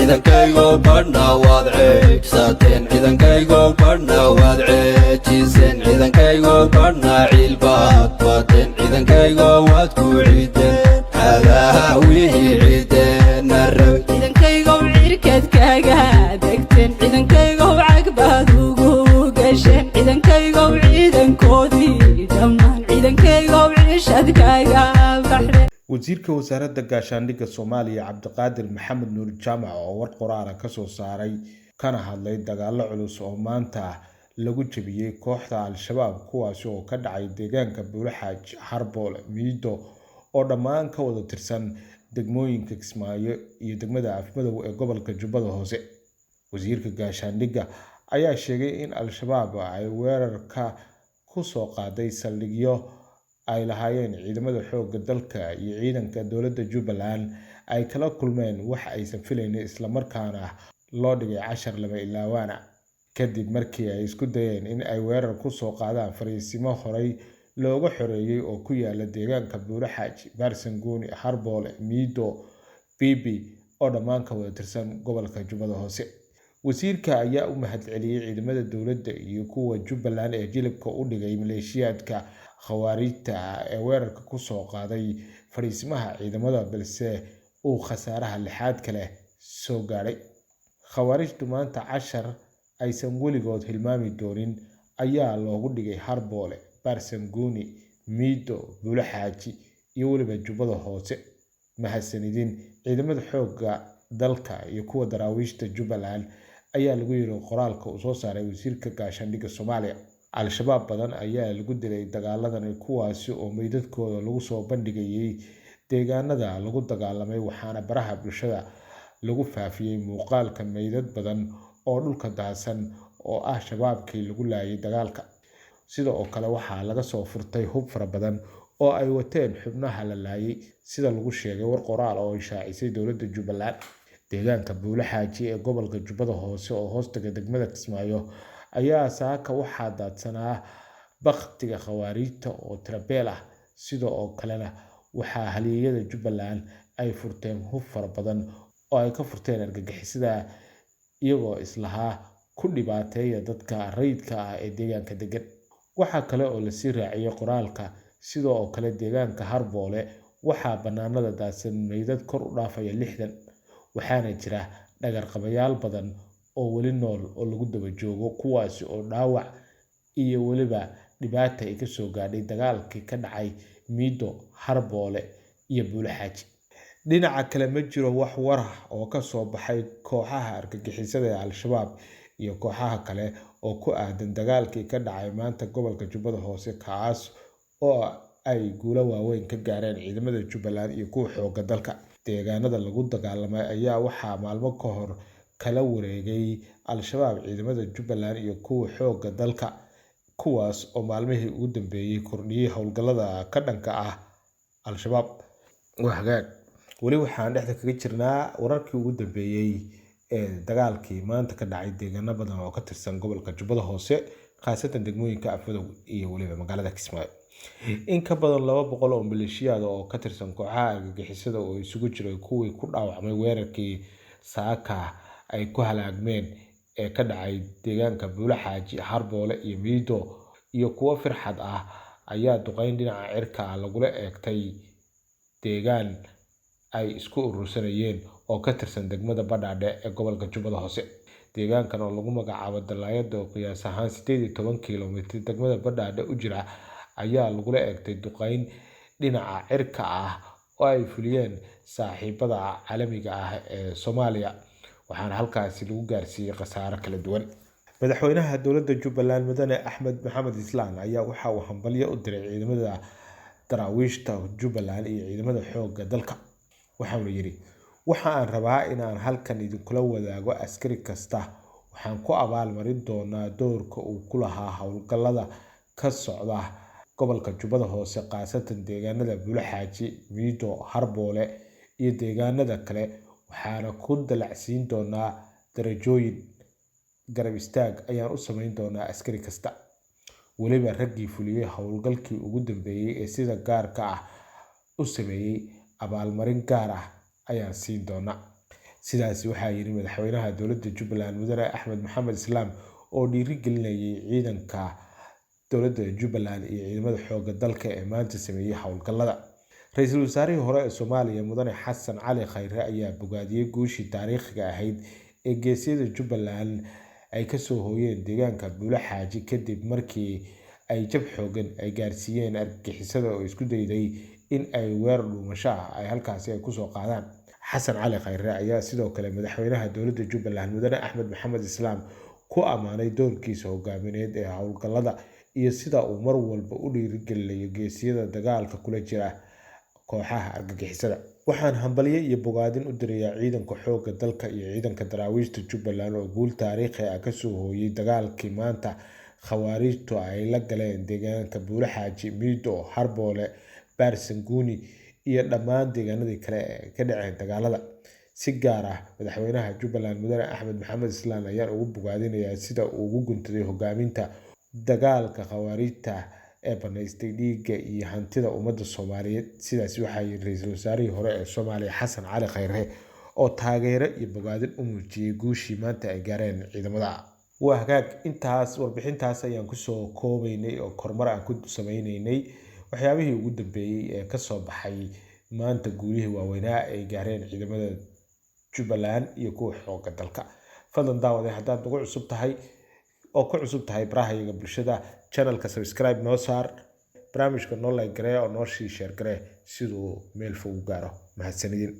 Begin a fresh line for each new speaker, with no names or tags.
عيدن كيغو برنا وادعي ساتين عيدن كيغو برنا وادعي جيسين عيدن كيغو برنا عيلبات باتين عيدن كيغو وادكو عيدين هذا ويه عيدين الرب
عيدن كيغو عيركد كاغا دكتين عيدن كيغو عقباد وقو قشين عيدن كيغو عيدن كودي دمان عيدن كيغو عيشاد كاغا بحرين
wasiirka wasaaradda gaashaandhigga Soomaaliya Cabdiqaadir Maxamed Nuur Jaamac oo war qoraal ka soo saaray kana hadlay dagaalo culus oo maanta lagu jabiyay kooxda Al-Shabaab kuwaas oo ka dhacay deegaanka Buulaxaaj Harboole Miido oo dhammaan ka wada tirsan degmooyinka Kismaayo iyo degmada Afmadow ee gobolka Jubbada Hoose. Wasiirka gaashaandhigga ayaa sheegay in Al-Shabaab ay weerarka ku soo qaaday saldhigyo ay lahaayeen ciidamada xoogga dalka iyo ciidanka dowladda Jubbaland ay kala kulmeen wax aysan filaynin isla markaana loo dhigay 10 laba ilaawana kadib markii ay isku dayeen in ay weerar ku soo qaadaan fariisimo horey looga xoreeyay oo ku yaala deegaanka Buulaxaaj Baarsangooni Harboole Miido Bibi oo dhammaan ka wada tirsan gobolka Jubbada Hoose. wasiirka ayaa u mahadceliyay ciidamada dowladda iyo kuwa Jubbaland ee jilibka u dhigay maleeshiyaadka khawaarijta ee weerarka ku soo qaaday fariisimaha ciidamada balse uu khasaaraha lixaad kale soo gaaray. khawaarijtu maanta 10 aysan weligood hilmaami doonin ayaa loogu dhigay Harboole Baarsangooni Miido Buulaxaaj iyo waliba Jubbada Hoose. mahadsanidin ciidamada xoogga dalka iyo kuwa daraawiishta Jubbaland ayaa lagu yiri qoraalka uu soo saaray wasiirka gaashaandhigga Soomaaliya. Al-Shabaab badan ayaa lagu dilay dagaaladan kuwaasi oo meydadkooda lagu soo bandhigayay deegaanada lagu dagaalamay waxaana baraha bulshada lagu faafiyay muuqaalka meydad badan oo dhulka daadsan oo ah shabaabkii lagu laayay dagaalka. sidoo kale waxaa laga soo furtay hub fara badan oo ay wateen xubnaha la laayay sida lagu sheegay war qoraal oo shaacisay dowladda Jubbaland. deegaanka Buulaxaaj ee gobolka Jubbada Hoose oo hoostaga degmada Kismaayo ayaa saaka waxaa daadsanaa baqtiga khawaarijta oo tirabeel ah. sidoo kalena waxaa halyeeyada Jubbaland ay furteen hub fara badan oo ay ka furteen argagixisada iyagoo islaha ku dhibaateeya dadka rayidka ah ee deegaanka degan. waxaa kale oo la sii raaciyay qoraalka sidoo kale deegaanka Harboole waxaa banaanada daadsan meydad kor u dhaafaya 60 waxaana jira dhagar qabayaal badan oo wali nool oo lagu daba joogo kuwaasi oo dhaawac iyo waliba dhibaato ay ka soo gaadhay dagaalkii ka dhacay Miido Harboole iyo Buulaxaaj. dhinaca kale ma jiro wax war ah oo ka soo baxay kooxaha argagixisada ee Al-Shabaab iyo kooxaha kale oo ku aadan dagaalkii ka dhacay maanta gobolka Jubbada Hoose kaas oo ay guulo waaweyn ka gaareen ciidamada Jubbaland iyo kuwa xoogga dalka. deegaanada lagu dagaalamay ayaa waxaa maalmo ka hor kala wareegay Al-Shabaab ciidamada Jubbaland iyo kuwa xoogga dalka kuwaas oo maalmihii ugu dambeeyay kordhiyay howlgallada ka dhanka ah Al-Shabaab. wali waxaan dhexda kaga jirnaa wararkii ugu dambeeyay ee dagaalkii maanta ka dhacay deegaano badan oo ka tirsan gobolka Jubbada Hoose khaasatan degmooyinka Afmadow iyo waliba magaalada Kismaayo. in ka badan 200 oo maleeshiyaad oo ka tirsan kooxaha argagixisada oo isugu jiray kuwii ku dhaawacmay weerarkii saaka ay ku halaagmeen ee ka dhacay deegaanka Buulaxaaj Harboole iyo Miido iyo kuwa firxad ah ayaa duqeyn dhinaca cirka lagula eegtay deegaan ay isku urursanayeen oo ka tirsan degmada Badhaadhe ee gobolka Jubbada Hoose. deegaankan oo lagu magacaabo Dalaayada oo qiyaas ahaan 18 kiiloomitir degmada Badhaadhe u jira ayaa lagula eegtay duqeyn dhinaca cirka ah oo ay fuliyeen saaxiibada caalamiga ah ee Soomaaliya waxaana halkaasi lagu gaarsiiyay khasaare kala duwan. madaxweynaha dowladda Jubbaland Mudane Axmed Maxamed Islaan ayaa waxa uu hambalyo u diray ciidamada daraawiishta Jubbaland iyo ciidamada xoogga dalka. waxa uu yiri waxa aan rabaa in aan halkan idinkula wadaago askari kasta waxaan ku abaalmarin doonaa doorka uu ku lahaa howlgallada ka socda gobolka Jubbada Hoose qaasatan deegaanada Buulaxaaj Miido Harboole iyo deegaanada kale waxaana ku dalacsiin doonaa darajooyin garab istaag ayaan u sameyn doonaa askari kasta. waliba raggii fuliyay howlgalkii ugu dambeeyay ee sida gaarka ah u sameeyay abaalmarin gaar ah ayaan siin doonaa. sidaasi waxaa yiri madaxweynaha dowladda Jubbaland Mudane Axmed Maxamed Islaam oo dhiirigelinayay ciidanka dowladda Jubbaland iyo ciidamada xoogga dalka ee maanta sameeyay howlgallada. Ra'iisul Wasaarihii hore ee Soomaaliya Mudane Xasan Cali Khayre ayaa bogaadiyay guushii taariikhiga ahayd ee geesiyada Jubbaland ay ka soo hooyeen deegaanka Buule Xaaji kadib markii ay jab xoogan ay gaarsiiyeen argagixisada oo isku dayday in ay weerar dhuumasho ay halkaasi ay ku soo qaadaan. Xasan Cali Khayre ayaa sidoo kale madaxweynaha dowladda Jubbaland Mudane Axmed Maxamed Islaam ku amaanay doorkiisa hogaamineed ee howlgallada iyo sida uu mar walba u dhiirigelinayo geesiyada dagaalka kula jira kooxaha argagixisada. Waxaan hambalyo iyo bogaadin u dirayaa ciidanka xoogga dalka iyo ciidanka daraawiishta Jubbaland oo guul taariikhi ah ka soo hooyay dagaalkii maanta khawaarijtu ay la galeen deegaanka Buule Xaaji, Mido, Harboole, Baarsanguuni iyo dhammaan deegaanadii kale ee ka dhaceen dagaalada. Si gaar ah madaxweynaha Jubbaland Mudane Axmed Maxamed Islaam ayaa ugu bogaadinayaa sida uu ugu guntaday hogaaminta dagaalka khawaarijta ee banaystay dhiigga iyo hantida ummadda Soomaaliyeed. Sidaas waxaa yiri ra'iisul wasaarihii hore ee Soomaaliya Xasan Cali Khayre oo taageero iyo bogaadin u muujiyay guushii maanta ay gaareen ciidamada. Waa hagaag intaas warbixintaas ayaan ku soo koobaynay oo kormar aan ku sameynaynay waxyaabihii ugu dambeeyay ee ka soo baxay maanta guulihii waaweynaa ay gaareen ciidamada Jubbaland iyo kuwa xoogga dalka. Fadlan daawade haddaad nagu cusub tahay oo ku cusub tahay barahayaga bulshada channelka subscribe noo saar, barnaamijka noo like garee oo noo share garee siduu meel fog u gaaro. Mahadsanidin.